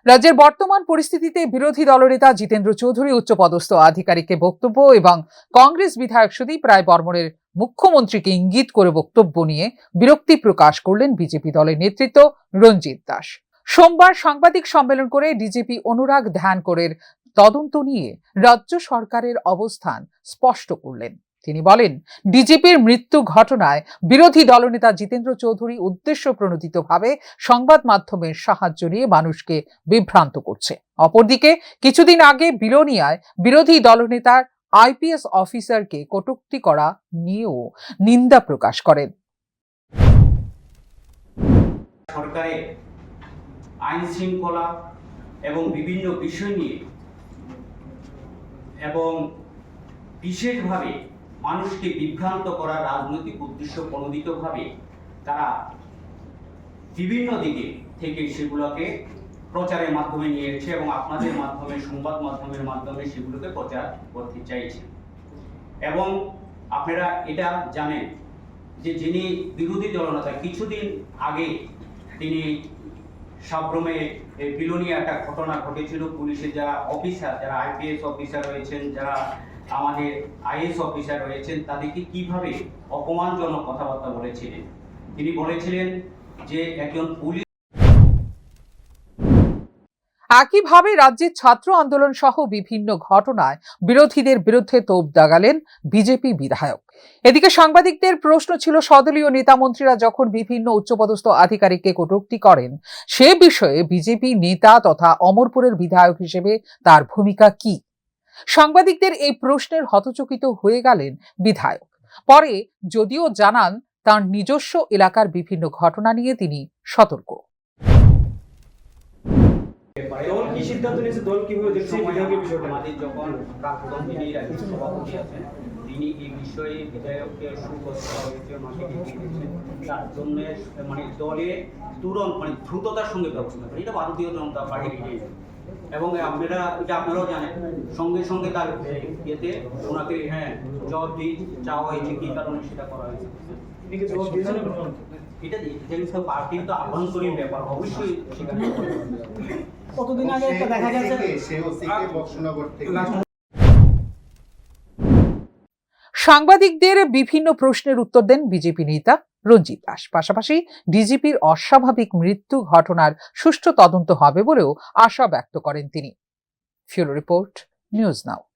রাজ্যের বর্তমান পরিস্থিতিতে বিরোধী দলনেতা জিতেন্দ্র চৌধুরী উচ্চপদস্থ আধিকারিককে বক্তব্য এবং কংগ্রেস বিধায়ক সুদীপ রায় বর্মনের মুখ্যমন্ত্রীকে ইঙ্গিত করে বক্তব্য নিয়ে বিরক্তি প্রকাশ করলেন বিজেপি দলের নেতৃত্ব রঞ্জিত দাস। সোমবার সাংবাদিক সম্মেলন করে ডিজিপি অনুরাগ ধ্যানকরের তদন্ত নিয়ে রাজ্য সরকারের অবস্থান স্পষ্ট করলেন। তিনি বলেন, ডিজিপির মৃত্যু ঘটনায় বিরোধী দলনেতা জিতেন্দ্র চৌধুরী উদ্দেশ্য প্রণোদিতভাবে সংবাদ মাধ্যমের সাহায্য নিয়ে মানুষকে বিভ্রান্ত করছে। অপরদিকে কিছুদিন আগে বিলোনিয়ায় বিরোধী দলনেতার আইপিএস অফিসারকে কটূক্তি করা নিয়েও নিন্দা প্রকাশ করেন। সরকারের আইন শৃঙ্খলা এবং বিভিন্ন বিষয় নিয়ে এবং বিশেষভাবে মানুষকে বিভ্রান্ত করা রাজনৈতিক উদ্দেশ্য প্রণোদিতভাবে তারা বিভিন্ন দিকে থেকে সেগুলোকে প্রচারের মাধ্যমে নিয়েছে এবং আপনাদের মাধ্যমে সংবাদ মাধ্যমের মাধ্যমে সেগুলোকে প্রচার করতে চাইছে। এবং আপনারা এটা জানেন যে যিনি বিরোধী দলনেতা কিছুদিন আগে তিনি সাব্রমে বিলোনিয়া একটা ঘটনা ঘটেছিল। পুলিশের যারা অফিসার, যারা আইপিএস অফিসার রয়েছেন, যারা আমাদের আইএস অফিসার রয়েছেন, তাদেরকে কিভাবে অপমানজনক কথাবার্তা বলেছিলেন। তিনি বলেছিলেন যে একজন পুলিশ। একইভাবে রাজ্যের ছাত্র আন্দোলন সহ বিভিন্ন ঘটনায় বিরোধীদের বিরুদ্ধে তোপ দাগালেন বিজেপি বিধায়ক। এদিকে সাংবাদিকদের প্রশ্ন ছিল, সদলীয় নেতামন্ত্রীরা যখন বিভিন্ন উচ্চপদস্থ আধিকারিককে কটূক্তি করেন, সে বিষয়ে বিজেপি নেতা তথা অমরপুরের বিধায়ক হিসেবে তার ভূমিকা কি? সাংবাদিকদের এই প্রশ্নের হতচকিত হয়ে গেলেন বিধায়ক। পরে যদিও জানান, তার নিজস্ব এলাকার বিভিন্ন ঘটনা নিয়ে তিনি সতর্ক। দল কি সিদ্ধান্ত নিয়েছে, দল কিভাবে দেখছে বিধায়কের বিষয়টা? আমাদের যখন প্রাক্তন যিনি রাজ্য সভাপতি আছেন, তিনি এই বিষয়ে বিধায়ককে সুবদ্ধ হয়েছে, তার জন্য মানে দলে তুরন্ত মানে দ্রুততার সঙ্গে ব্যবস্থা করে। এটা ভারতীয় জনতা পার্টির এবং আপনারাও জানেন, সঙ্গে সঙ্গে তার ইয়েতে ওনাকে জবাব দিয়ে চাওয়া হয়েছে কি কারণে সেটা করা হয়েছে। এটা পার্টির তো আভ্যন্তরীণ ব্যাপার, অবশ্যই সেখানে। কতদিন আগে একটা দেখা গেছে সাংবাদিকদের বিভিন্ন প্রশ্নের উত্তর দেন বিজেপি নেতা রঞ্জিত দাস। পাশাপাশি ডিজিপির অস্বাভাবিক মৃত্যু ঘটনার সুষ্ঠু তদন্ত হবে বলেও আশা ব্যক্ত করেন তিনি। ফিউরো রিপোর্ট, নিউজ নাও।